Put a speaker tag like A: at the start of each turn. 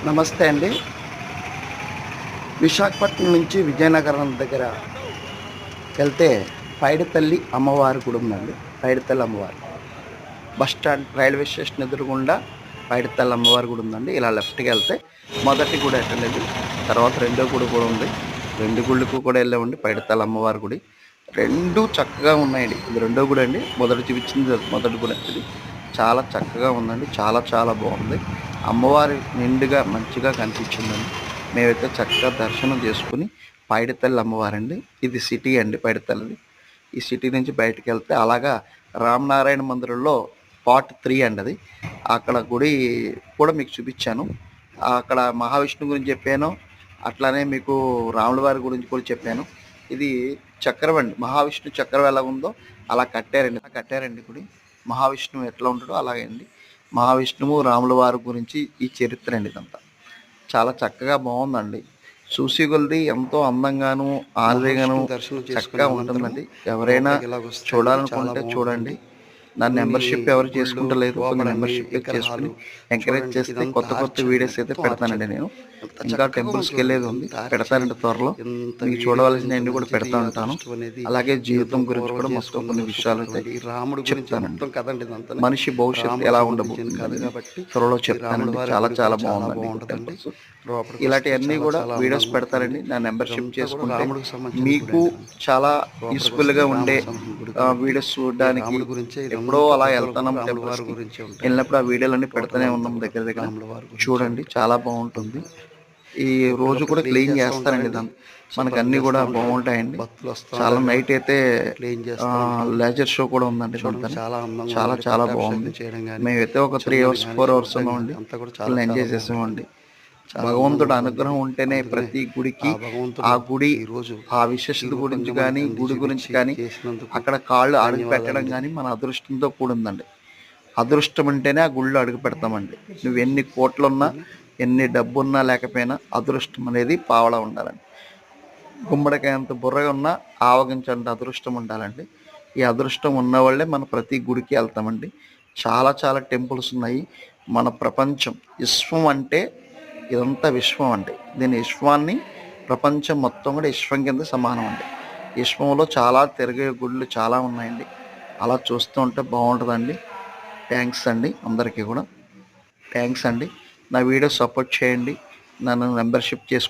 A: నమస్తే అండి. విశాఖపట్నం నుంచి విజయనగరం దగ్గర వెళ్తే పైడితల్లి అమ్మవారి గుడి ఉందండి. పైడితల్లి అమ్మవారు బస్ స్టాండ్ రైల్వే స్టేషన్ ఎదురుగుండా పైడితల్లి అమ్మవారి గుడి ఉందండి. ఇలా లెఫ్ట్కి వెళ్తే మొదటి గుడి ఎక్కలేదు, తర్వాత రెండో గుడి కూడా ఉంది. రెండు గుళ్ళకు కూడా వెళ్ళామండి. పైడితల్లి అమ్మవారి గుడి రెండు చక్కగా ఉన్నాయండి. ఇది రెండో గుడి అండి. మొదటి చూపించింది మొదటి గుడి. ఇది చాలా చక్కగా ఉందండి. చాలా చాలా బాగుంది. అమ్మవారి నిండుగా మంచిగా కనిపించిందండి. మేమైతే చక్కగా దర్శనం చేసుకుని పైడితల్లి అమ్మవారండి. ఇది సిటీ అండి పైడితల్లిది. ఈ సిటీ నుంచి బయటకు వెళ్తే అలాగా రామనారాయణ మందిరంలో పార్ట్ 3 అండి అది. అక్కడ గుడి కూడా మీకు చూపించాను. అక్కడ మహావిష్ణువు గురించి చెప్పాను. అట్లానే మీకు రాముల వారి గురించి కూడా చెప్పాను. ఇది చక్రం అండి. మహావిష్ణు చక్రం ఎలా ఉందో అలా కట్టారండి గుడి. మహావిష్ణువు ఎట్లా ఉంటాడో అలాగే అండి. మహావిష్ణువు రాముల వారి గురించి ఈ చరిత్ర అండి ఇదంతా. చాలా చక్కగా బాగుందండి. చూసి కొలది ఎంతో అందంగాను ఆరోగ్యంగాను చక్కగా ఉంటుందండి. ఎవరైనా చూడాలనుకుంటే చూడండి. నా మెంబర్షిప్ ఎవరు చేసుకుంటలేదు, కొన్ని మెంబర్షిప్ చేసుకుని ఎంకరేజ్ చేస్తే కొత్త కొత్త వీడియోస్ అయితే పెడతానండి. నేను ఇంకా టెంపుల్స్కి వెళ్ళేది ఉంది, పెడతానండి త్వరలో. మీకు చూడవలసిన అన్ని కూడా పెడతా ఉంటాను. అలాగే జీవితం గురించి కూడా మొత్తం కొన్ని విషయాలు అయితే చెప్తానండి. మనిషి భవిష్యత్తు ఎలా ఉండబోతుంది త్వరలో చెప్తానండి. చాలా చాలా బాగుందండి టెంపుల్స్. ఇలాంటివన్నీ కూడా వీడియోస్ పెడతారండి. నా మెంబర్షిప్ చేసుకుంటే మీకు చాలా యూస్ఫుల్గా ఉండే వీడియోస్ చూడడానికి. ఎప్పుడో అలా వెళ్తున్నాం టెంపుల్స్ వెళ్ళినప్పుడు ఆ వీడియోలన్నీ పెడతానే ఉన్నాం దగ్గర దగ్గర. చూడండి చాలా బాగుంటుంది. ఈ రోజు కూడా క్లీన్ చేస్తారండి దాన్ని. మనకు అన్నీ కూడా బాగుంటాయండి. చాలా నైట్ అయితే లేజర్ షో కూడా ఉందండి. చాలా చాలా బాగుంది. మేమైతే ఒక 3 అవర్స్ 4 అవర్స్ ఉన్నామండి. చాలా ఎంజాయ్ చేసామండి. భగవంతుడు అనుగ్రహం ఉంటేనే ప్రతి గుడికి ఆ గుడి ఆ విశేషత గురించి కానీ గుడి గురించి కానీ అక్కడ కాళ్ళు అడుగు పెట్టడం కానీ మన అదృష్టంతో కూడిందండి. అదృష్టం ఉంటేనే ఆ గుళ్ళు అడుగు పెడతామండి. నువ్వు ఎన్ని కోట్లున్నా ఎన్ని డబ్బున్నా లేకపోయినా అదృష్టం అనేది పావలా ఉండాలండి. గుమ్మడికాయంత బుర్రగా ఉన్నా ఆవగించంత అదృష్టం ఉండాలండి. ఈ అదృష్టం ఉన్నవాళ్ళే మన ప్రతి గుడికి వెళ్తామండి. చాలా చాలా టెంపుల్స్ ఉన్నాయి. మన ప్రపంచం విశ్వం అంటే ఇదంతా విశ్వం అండి. దీని విశ్వాన్ని ప్రపంచం మొత్తం కూడా విశ్వం కింద సమానం అండి. విశ్వంలో చాలా తిరిగే గుళ్ళు చాలా ఉన్నాయండి. అలా చూస్తూ ఉంటే బాగుంటుందండి. థ్యాంక్స్ అండి అందరికీ కూడా. థ్యాంక్స్ అండి. నా వీడియో సపోర్ట్ చేయండి. నన్ను మెంబర్షిప్ చేసుకోండి.